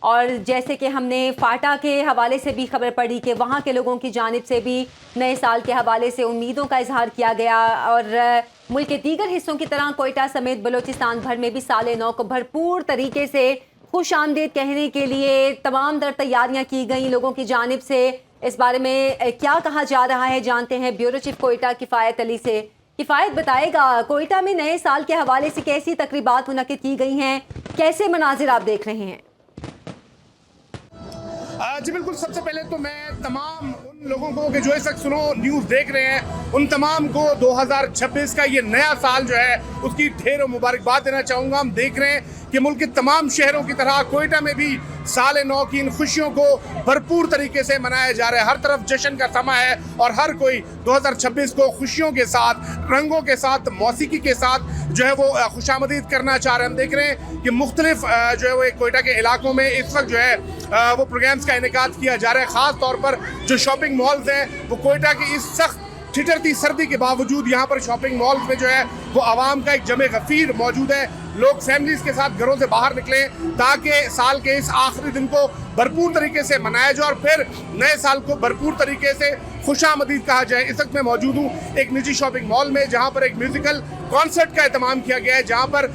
और जैसे कि हमने फाटा के हवाले से भी खबर पड़ी कि वहाँ के लोगों की जानिब से भी नए साल के हवाले से उम्मीदों का इजहार किया गया। और मुल्क के दीगर हिस्सों की तरह कोयटा समेत बलूचिस्तान भर में भी साल नौ को भरपूर तरीके से खुश आमदीद कहने के लिए तमाम दर तैयारियां की गई लोगों की जानिब से। इस बारे में क्या कहा जा रहा है जानते हैं ब्यूरो चीफ कोयटा किफ़ायत अली से। किफ़ायत बताएगा, कोयटा में नए साल के हवाले से कैसी तकरीबात मुनक्किद की गई हैं, कैसे मनाजिर आप देख रहे हैं? जी बिल्कुल, सबसे पहले तो मैं तमाम उन लोगों को कि जो इस वक्त सुनो न्यूज़ देख रहे हैं, उन तमाम को 2026 का ये नया साल जो है उसकी ढेरों मुबारकबाद देना चाहूँगा। हम देख रहे हैं कि मुल्क के तमाम शहरों की तरह कोयटा में भी साल नौ की इन खुशियों को भरपूर तरीके से मनाया जा रहा है। हर तरफ जश्न का समा है और हर कोई 2026 को खुशियों के साथ, रंगों के साथ, मौसीकी के साथ जो है वो खुशामदीद करना चाह रहे हैं। हम देख रहे हैं कि मुख्तलिफ जो है वो कोयटा के इलाकों में इस वक्त जो है वो प्रोग्राम्स का इनेकाद किया जा रहा है। ख़ास तौर पर जो शॉपिंग मॉल्स हैं वो कोयटा की इस सख्त ठिठुरती सर्दी के बावजूद यहाँ पर शॉपिंग मॉल्स में जो है वो आवाम का एक जमे गफीर मौजूद है। लोग फैमिलीज के साथ घरों से बाहर निकलें ताकि साल के इस आखिरी दिन को भरपूर तरीके से मनाया जाए और फिर नए साल को भरपूर तरीके से खुशामदीद कहा जाए। इस वक्त मैं मौजूद हूँ एक निजी शॉपिंग मॉल में जहाँ पर एक म्यूजिकल कॉन्सर्ट का एहतमाम किया गया है, जहाँ पर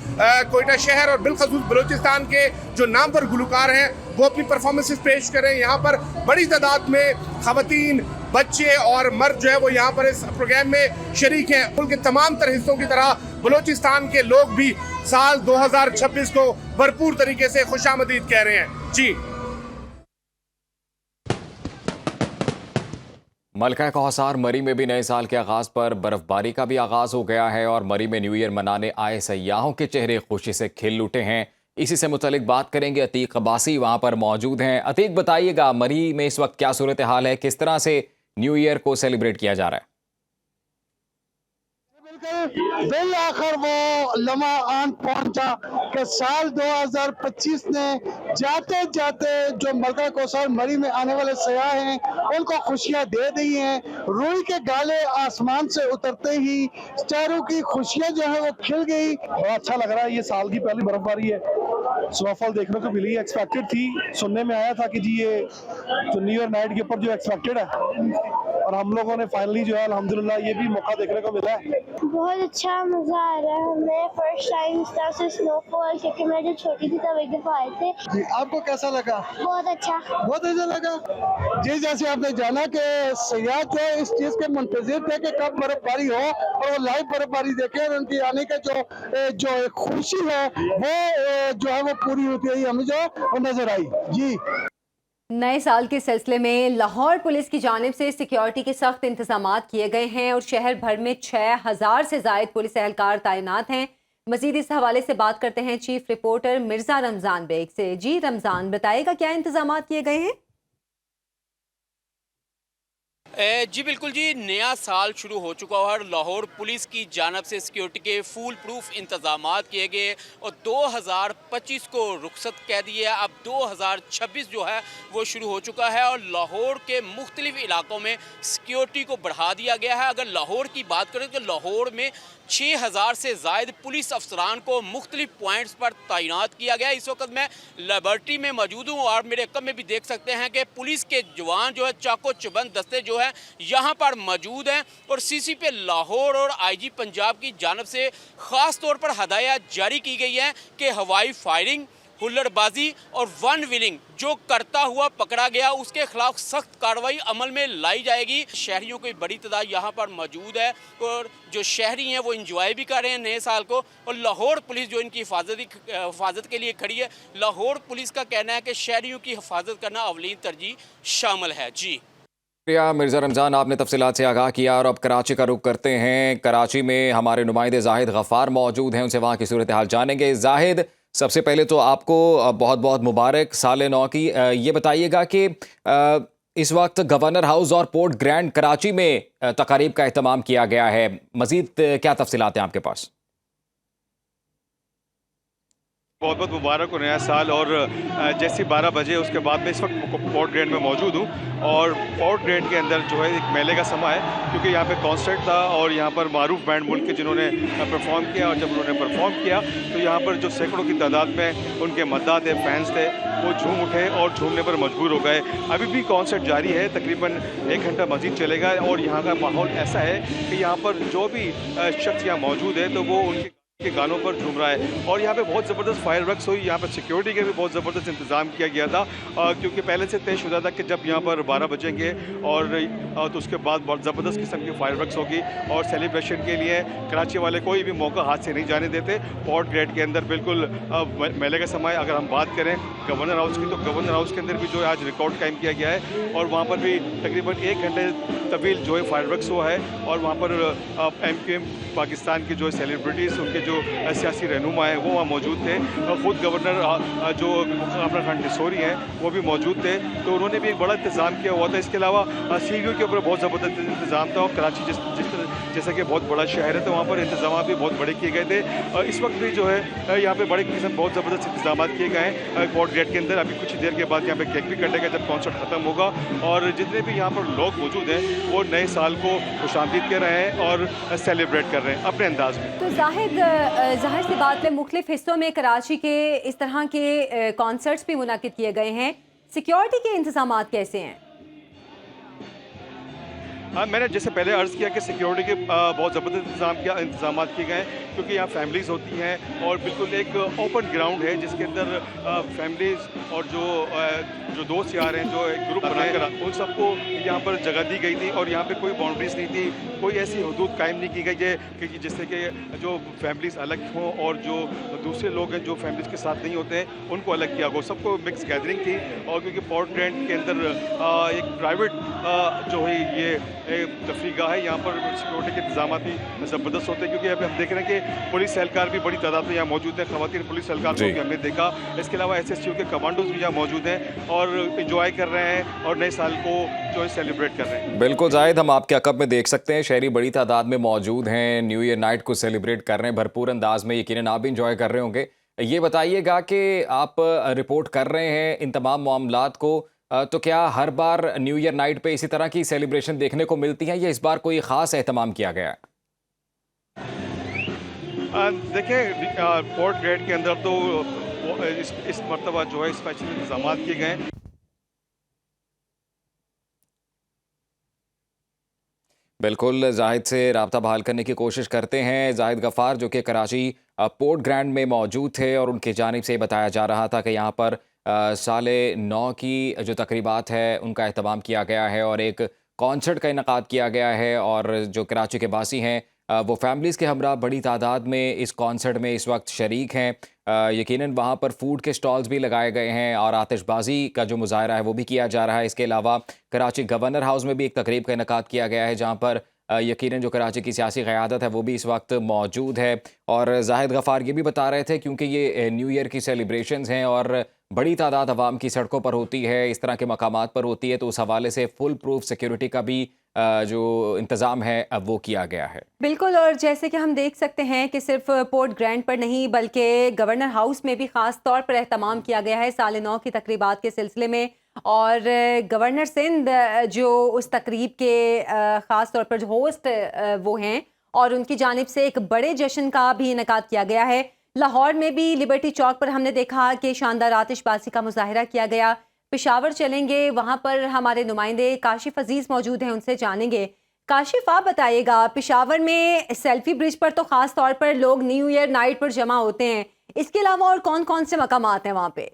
कोयटा शहर और बिलखसूस बलूचिस्तान के जो नामवर गुलकार हैं वो अपनी परफॉर्मेंसेस पेश करें। यहाँ पर बड़ी तादाद में खवातीन, बच्चे और मर्द जो है वो यहाँ पर इस प्रोग्राम में शरीक हैं। मुल्क के तमाम तर हिस्सों की तरह बलूचिस्तान के लोग भी साल 2026 को भरपूर तरीके से खुशामदीद कह रहे हैं। जी, मलका कौसार मरी में भी नए साल के आगाज पर बर्फबारी का भी आगाज हो गया है और मरी में न्यू ईयर मनाने आए सयाहों के चेहरे खुशी से खिल उठे हैं। इसी से मुतालिक बात करेंगे, अतीक अब्बासी वहां पर मौजूद हैं। अतीक, बताइएगा मरी में इस वक्त क्या सूरत हाल है, किस तरह से न्यू ईयर को सेलिब्रेट किया जा रहा है? बिल आखिर वो लम्हा आन पहुंचा कि साल 2025 ने जाते जाते जो मलका कौसार मरी में आने वाले सयाह हैं उनको खुशियां दे दी हैं। रूई के गाले आसमान से उतरते ही चेहरों की खुशियां जो है वो खिल गई। बड़ा अच्छा लग रहा है, ये साल की पहली बर्फबारी है, स्नोफॉल देखने को मिली, एक्सपेक्टेड थी। सुनने में आया था कि जी ये जो न्यू ईयर नाइट के ऊपर जो एक्सपेक्टेड है और हम लोगों ने फाइनली जो है अल्हम्दुलिल्लाह ये भी मौका देखने को मिला है। बहुत अच्छा मजा आ रहा है हमें। फर्स्ट टाइम इस तरह से स्नोफॉल, क्योंकि मैं जब छोटी थी तब एक दफा आए थे। जी, आपको कैसा लगा? बहुत अच्छा। बहुत अच्छा लगा जी। जैसे आपने जाना कि सयाह जो है इस चीज के मुंतजिर थे कि कब बर्फबारी हो और वो लाइव बर्फबारी देखे और उनकी आने का जो एक खुशी है वो जो है वो पूरी होती हुई हमें जो वो नजर आई। जी, नए साल के सिलसिले में लाहौर पुलिस की जानिब से सिक्योरिटी के सख्त इंतजामात किए गए हैं और शहर भर में 6000 से जायद पुलिस एहलकार तैनात हैं। मजीद इस हवाले से बात करते हैं चीफ रिपोर्टर मिर्जा रमजान बेग से। जी रमजान, बताएगा क्या इंतजामात किए गए हैं? जी बिल्कुल जी, नया साल शुरू हो चुका है और लाहौर पुलिस की जानब से सिक्योरिटी के फुल प्रूफ इंतजामात किए गए और 2025 को रुखसत कह दिया। अब 2026 जो है वो शुरू हो चुका है और लाहौर के मुख्तलिफ इलाकों में सिक्योरिटी को बढ़ा दिया गया है। अगर लाहौर की बात करें तो लाहौर में 6000 से ज़ायद पुलिस अफसरान को मुख्तलिफ पॉइंट्स पर तैनात किया गया। इस वक्त मैं लेबर्टी में मौजूद हूँ और मेरे कम में भी देख सकते हैं कि पुलिस के जवान जो है चाको चबंद दस्ते जो है यहाँ पर मौजूद हैं और सीसी पे लाहौर और आईजी पंजाब की जानब से ख़ास तौर पर हदायत जारी की गई है कि हवाई फायरिंग, हुल्लड़बाजी और वन व्हीलिंग जो करता हुआ पकड़ा गया उसके खिलाफ सख्त कार्रवाई अमल में लाई जाएगी। शहरियों की बड़ी तादाद यहाँ पर मौजूद है और जो शहरी हैं वो इंजॉय भी कर रहे हैं नए साल को और लाहौर पुलिस जो इनकी हिफाजत के लिए खड़ी है। लाहौर पुलिस का कहना है कि शहरियों की हिफाजत करना अवलीन तरजीह शामिल है। जी मिर्जा रमजान, आपने तफसीलात से आगाह किया और अब कराची का रुख करते हैं। कराची में हमारे नुमाइंदे जाहिद गफ़ार मौजूद हैं, उनसे वहाँ की सूरत हाल जानेंगे। जाहिद, सबसे पहले तो आपको बहुत बहुत मुबारक साल नौ की। ये बताइएगा कि इस वक्त गवर्नर हाउस और पोर्ट ग्रैंड कराची में तकारीब का एहतमाम किया गया है, मज़ीद क्या तफसीलात हैं आपके पास? बहुत बहुत मुबारक हो नया साल। और जैसे 12 बजे उसके बाद मैं इस वक्त पोर्ट ग्रैंड में मौजूद हूँ और पोर्ट ग्रैंड के अंदर जो है एक मेले का समय है, क्योंकि यहाँ पे कॉन्सर्ट था और यहाँ पर मारूफ बैंड मुल्क के जिन्होंने परफॉर्म किया। और जब उन्होंने परफॉर्म किया तो यहाँ पर जो सैकड़ों की तादाद में उनके मद्दा थे, फैंस थे, वो झूम उठे और झूमने पर मजबूर हो गए। अभी भी कॉन्सर्ट जारी है, तकरीबन 1 घंटा मजीद चलेगा और यहाँ का माहौल ऐसा है कि यहाँ पर जो भी शख्स यहाँ मौजूद है तो वो उनके के गानों पर झूम रहा है। और यहाँ पे बहुत ज़बरदस्त फायरवर्क्स हुई। यहाँ पर सिक्योरिटी के भी बहुत ज़बरदस्त इंतज़ाम किया गया था, क्योंकि पहले से तयशुदा था कि जब यहाँ पर 12 बजेंगे और तो उसके बाद बहुत ज़बरदस्त किस्म की फायरवर्क्स होगी। और सेलिब्रेशन के लिए कराची वाले कोई भी मौका हाथ से नहीं जाने देते। पोर्ट ग्रैंड के अंदर बिल्कुल मेले का समय अगर हम बात करें गवर्नर हाउस की, तो गवर्नर हाउस के अंदर भी जो है आज रिकॉर्ड कायम किया गया है और वहाँ पर भी तकरीबन 1 घंटे तवील जो है फायरवर्क्स हुआ है। और वहाँ पर MQM पाकिस्तान की जो सेलिब्रिटीज़, उनके जो सियासी रहनुमा हैं वो वहाँ मौजूद थे। ख़ुद गवर्नर जो कामरान खान टिसोरी हैं वो भी मौजूद थे, तो उन्होंने भी एक बड़ा इंतज़ाम किया हुआ था। इसके अलावा CVO के ऊपर बहुत ज़बरदस्त इंतज़ाम था। और कराची जैसा कि बहुत बड़ा शहर है तो वहाँ पर इंतज़ाम भी बहुत बड़े किए गए थे। और इस वक्त भी जो है यहाँ पे बड़े किस्म बहुत ज़बरदस्त इंतज़ाम किए गए हैं पोर्ट ग्रैंड के अंदर। अभी कुछ ही देर के बाद यहाँ पे केक भी कटेगा जब कॉन्सर्ट ख़त्म होगा। और जितने भी यहाँ पर लोग मौजूद हैं वो नए साल को खुशामदीद कर रहे हैं और सेलिब्रेट कर रहे हैं अपने अंदाज में। तो ज़ाहिर सी बात है मुख्तलिफ हिस्सों में कराची के इस तरह के कॉन्सर्ट्स भी मुनाकिद किए गए हैं। सिक्योरिटी के इंतजाम कैसे हैं? हाँ, मैंने जैसे पहले अर्ज़ किया कि सिक्योरिटी के बहुत ज़बरदस्त इंतज़ाम किए गए हैं, क्योंकि यहाँ फैमिलीज़ होती हैं और बिल्कुल एक ओपन ग्राउंड है जिसके अंदर फैमिलीज़ और जो दोस्त यार हैं जो एक ग्रुप बनाकर उन सबको यहाँ पर जगह दी गई थी। और यहाँ पे कोई बाउंड्रीज़ नहीं थी, कोई ऐसी हदूद कायम नहीं की गई है कि जिससे कि जो फैमिलीज़ अलग हों और जो दूसरे लोग हैं जो फैमिलीज़ के साथ नहीं होते हैं उनको अलग किया गया। सबको मिक्स गैदरिंग थी। और क्योंकि पोर्ट ग्रैंड के अंदर एक प्राइवेट जो है ये तफरीगाह है, यहाँ पर सिक्योरिटी के इंतजाम भी ज़बरदस्त होते हैं, क्योंकि अभी हम देख रहे हैं कि पुलिस एहलकार भी बड़ी तादाद में यहाँ मौजूद है। ख़वातीन पुलिस एहलकार को भी हमने देखा। इसके अलावा SSU के कमांडोज भी यहाँ मौजूद हैं और इंजॉय कर रहे हैं और नए साल को जो है सेलिब्रेट कर रहे हैं। बिल्कुल जाहिद, हम आपके अकब में देख सकते हैं शहरी बड़ी तादाद में मौजूद हैं, न्यू ईयर नाइट को सेलिब्रेट कर रहे हैं भरपूर अंदाज में। यकीनन आप भी इंजॉय कर रहे होंगे। ये बताइएगा कि आप रिपोर्ट कर रहे हैं इन तमाम मामलात को, तो क्या हर बार न्यू ईयर नाइट पे इसी तरह की सेलिब्रेशन देखने को मिलती है या इस बार कोई ख़ास एहतमाम किया गया है? देखिए पोर्ट ग्रैंड के अंदर तो इस मरतबा जो है स्पेशल इंतजाम किए गए हैं। बिल्कुल जाहिद से रब्ता बहाल करने की कोशिश करते हैं। जाहिद गफ़ार जो कि कराची पोर्ट ग्रैंड में मौजूद थे और उनकी जानिब से बताया जा रहा था कि यहाँ पर 9:30 की जो तकरीबात है उनका एहतमाम किया गया है और एक कॉन्सर्ट का इनकाद किया गया है। और जो कराची के बासी हैं वो फैमिलीज़ के हमरा बड़ी तादाद में इस कॉन्सर्ट में इस वक्त शरीक हैं। यकीनन वहाँ पर फूड के स्टॉल्स भी लगाए गए हैं और आतिशबाजी का जो मुजाहरा है वो भी किया जा रहा है। इसके अलावा कराची गवर्नर हाउस में भी एक तकरीब का इनकाद किया गया है जहाँ पर यकीनन जो कराची की सियासी क़यादत है वो भी इस वक्त मौजूद है। और जाहिद गफ़ार ये भी बता रहे थे क्योंकि ये न्यू ईयर की सेलिब्रेशंस हैं और बड़ी तादाद आवाम की सड़कों पर होती है, इस तरह के मकामात पर होती है, तो उस हवाले से फुल प्रूफ सिक्योरिटी का भी जो इंतज़ाम है अब वो किया गया है। बिल्कुल, और जैसे कि हम देख सकते हैं कि सिर्फ पोर्ट ग्रैंड पर नहीं बल्कि गवर्नर हाउस में भी ख़ास तौर पर एहतमाम किया गया है 9:30 की तकरीबात के सिलसिले में। और गवर्नर सिंध जो उस तकरीब के ख़ास तौर पर जो होस्ट वो हैं और उनकी जानिब से एक बड़े जश्न का भी इनकाद किया गया है। लाहौर में भी लिबर्टी चौक पर हमने देखा कि शानदार आतिशबाजी का मुजाहरा किया गया। पेशावर चलेंगे, वहाँ पर हमारे नुमाइंदे काशिफ अजीज़ मौजूद हैं, उनसे जानेंगे। काशिफ, आप बताइएगा, पेशावर में सेल्फी ब्रिज पर तो ख़ास तौर पर लोग न्यू ईयर नाइट पर जमा होते हैं, इसके अलावा और कौन कौन से मकामात हैं वहाँ पे?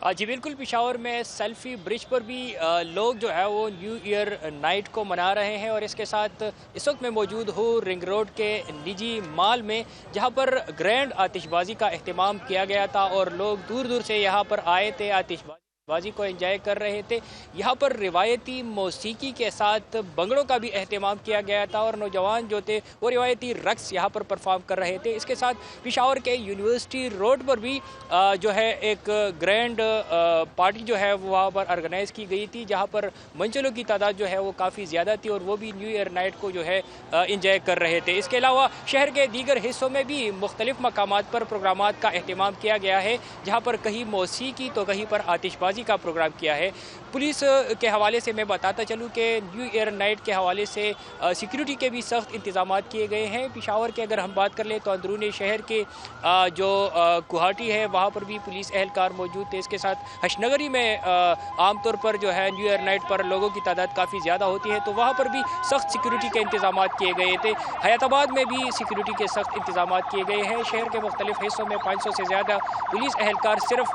जी बिल्कुल, पेशावर में सेल्फी ब्रिज पर भी लोग जो है वो न्यू ईयर नाइट को मना रहे हैं। और इसके साथ इस वक्त मैं मौजूद हूँ रिंग रोड के निजी मॉल में, जहाँ पर ग्रैंड आतिशबाजी का एहतमाम किया गया था और लोग दूर दूर से यहाँ पर आए थे आतिशबाजी बाजी को एंजॉय कर रहे थे। यहाँ पर रिवायती मौसीकी के साथ भंगड़ों का भी एहतमाम किया गया था और नौजवान जो थे वो रिवायती रक्स यहाँ पर परफॉर्म कर रहे थे। इसके साथ पेशावर के यूनिवर्सिटी रोड पर भी जो है एक ग्रैंड पार्टी जो है वो वहाँ पर ऑर्गेनाइज़ की गई थी, जहाँ पर मंचलों की तादाद जो है वो काफ़ी ज़्यादा थी और वो भी न्यू ईयर नाइट को जो है इंजॉय कर रहे थे। इसके अलावा शहर के दीगर हिस्सों में भी मुख्तलिफ मकामात पर प्रोग्रामात का एहतमाम किया गया है, जहाँ पर कहीं मौसीकी तो कहीं पर आतिशबाजी का प्रोग्राम किया है। पुलिस के हवाले से मैं बताता चलूं कि न्यू ईयर नाइट के हवाले से सिक्योरिटी के भी सख्त इंतजाम किए गए हैं। पेशावर की अगर हम बात कर लें तो अंदरूनी शहर के जो गुवाहाटी है वहाँ पर भी पुलिस एहलकार मौजूद थे। इसके साथ हशनगरी में आमतौर पर जो है न्यू ईयर नाइट पर लोगों की तादाद काफ़ी ज़्यादा होती है, तो वहाँ पर भी सख्त सिक्योरिटी के इंतजाम किए गए थे। हयाताबाद में भी सिक्योरिटी के सख्त इंतजाम किए गए हैं। शहर के मुख्तलिफ हिस्सों में 500 से ज़्यादा पुलिस एहलकार सिर्फ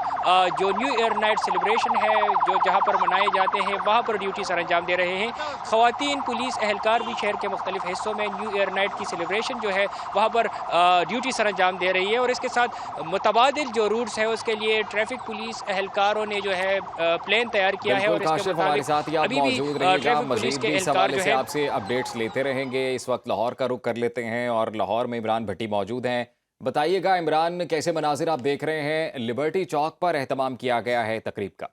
जो न्यू ईयर नाइट सेलिब्रेशन है जो जहाँ पर मनाए जाते हैं वहाँ पर ड्यूटी सर अंजाम दे रहे हैं। ख़वातीन पुलिस एहलकार भी शहर के मुख्तलिफ हिस्सों में न्यू ईयर नाइट की सेलिब्रेशन जो है वहाँ पर ड्यूटी सर अंजाम दे रही है। और इसके साथ मुतबादिल जो रूट्स है उसके लिए ट्रैफिक पुलिस एहलकारों ने जो है प्लान तैयार किया है और इसके हमारे साथ ही आप अभी भी मौजूद रहिएगा, ट्रैफिक पुलिस मजीद के भी इस एहलकार हवाले जो से है आपसे अपडेट्स लेते रहेंगे। इस वक्त लाहौर का रुख कर लेते हैं और लाहौर में इमरान भट्टी मौजूद हैं। बताइएगा इमरान, कैसे मनाजिर आप देख रहे हैं? लिबर्टी चौक पर एहतमाम किया गया है तकरीब का।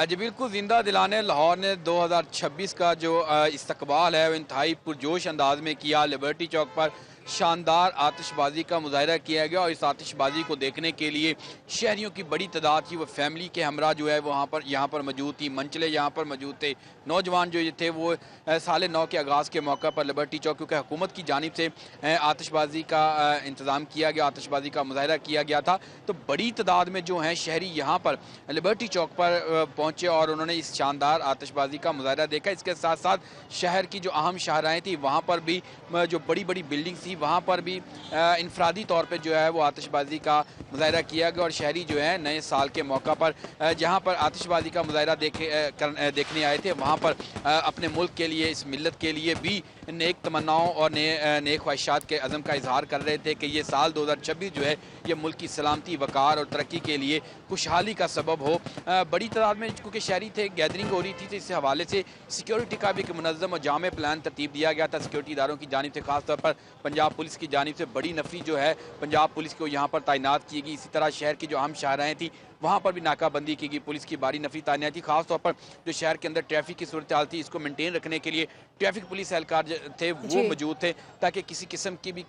जी बिल्कुल, ज़िंदा दिलाने लाहौर ने 2026 का जो इस्तकबाल है वो इंतहाई पुरजोश अंदाज में किया। लिबर्टी चौक पर शानदार आतिशबाजी का मुजाहरा किया गया और इस आतिशबाजी को देखने के लिए शहरियों की बड़ी तादाद थी। वो फैमिली के हमरा जो है वहाँ पर यहाँ पर मौजूद थी, मंचले यहाँ पर मौजूद थे। नौजवान जो ये थे वो साल नौ के आगाज़ के मौका पर लिबर्टी चौक, क्योंकि हुकूमत की जानिब से आतिशबाजी का इंतज़ाम किया गया, आतिशबाजी का मुजाहरा किया गया था, तो बड़ी तादाद में जो हैं शहरी यहाँ पर लिबर्टी चौक पर पहुँचे और उन्होंने इस शानदार आतिशबाजी का मुजाहरा देखा। इसके साथ साथ शहर की जो अहम शाहराएँ थी वहाँ पर भी जो बड़ी बड़ी बिल्डिंग्स थी वहाँ पर भी इनफरादी तौर पे जो है वो आतिशबाजी का मुजाहरा किया गया और शहरी जो है नए साल के मौका पर जहाँ पर आतिशबाजी का मुजाहरा देखने आए थे वहाँ पर अपने मुल्क के लिए, इस मिल्लत के लिए भी नेक तमन्नाओं और नेक ख्वाहिशात के अज़म का इजहार कर रहे थे कि ये साल 2026 जो है ये मुल्क की सलामती, वक़ार और तरक्की के लिए खुशहाली का सबब हो। बड़ी तादाद में क्योंकि शहरी थे, गैदरिंग हो रही थी, तो इस हवाले से सिक्योरिटी का भी एक मुनज़्ज़म और जामे प्लान तरतीब दिया गया था सिक्योरिटी इदारों की जानिब से। खासतौर पर पंजाब पुलिस की जानिब से बड़ी नफरी जो है पंजाब पुलिस को यहाँ पर तैनात की गई। इसी तरह शहर की जो अहम शाहराएँ थी वहाँ पर भी नाकाबंदी की गई, पुलिस की बारी नफरी तैनात थी। खासतौर पर जो शहर के अंदर ट्रैफिक की सूरत हाल थी इसको मेंटेन रखने के लिए ट्रैफिक पुलिस एहलकार थे वो मौजूद थे, ताकि किसी किस्म की भी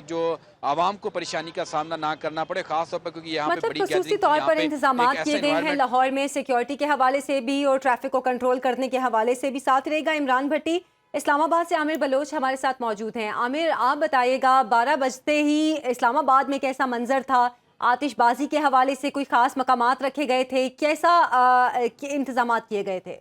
जो आवाम को परेशानी का सामना ना करना पड़े। खासतौर पर क्योंकि यहाँ पे बड़ी खसूसी तौर पर इंतजाम किए गए हैं लाहौर में सिक्योरिटी के हवाले से भी और ट्रैफिक को कंट्रोल करने के हवाले से भी। साथ रहेगा इमरान भट्टी। इस्लामाबाद से आमिर बलोच हमारे साथ मौजूद हैं। आमिर, आप बताइएगा 12 बजते ही इस्लामाबाद में कैसा मंजर था? आतिशबाजी के हवाले से कोई खास मकामात रखे गए थे? कैसा इंतजाम किए गए थे?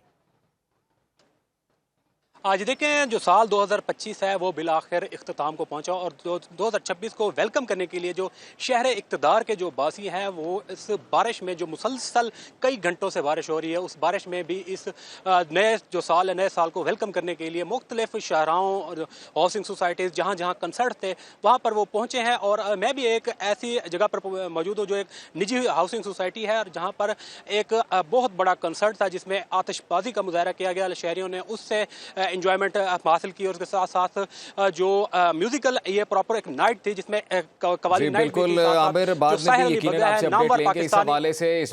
आज देखें जो साल 2025 है वो बिल आखिर इख्तिताम को पहुंचा और 2026 को वेलकम करने के लिए जो शहर इक़्तिदार के जो बासी हैं वो इस बारिश में जो मुसलसल कई घंटों से बारिश हो रही है, उस बारिश में भी इस नए जो साल है, नए साल को वेलकम करने के लिए मुख्तलिफ शहराओं और हाउसिंग सोसाइटीज़ जहाँ जहाँ कंसर्ट थे वहाँ पर वो पहुँचे हैं। और मैं भी एक ऐसी जगह पर मौजूद हूँ जो एक निजी हाउसिंग सोसाइटी है और जहाँ पर एक बहुत बड़ा कंसर्ट था जिसमें आतिशबाजी का मुजाहरा किया गया। शहरियों ने उससे इंजॉयमेंट हासिल की और उसके साथ साथ जो म्यूजिकल ये प्रॉपर एक नाइट थी जिसमें कवाली नाइट बिल्कुल आमिर, बाद में भी यकीनन आपसे अपडेट लेंगे इस हवाले से।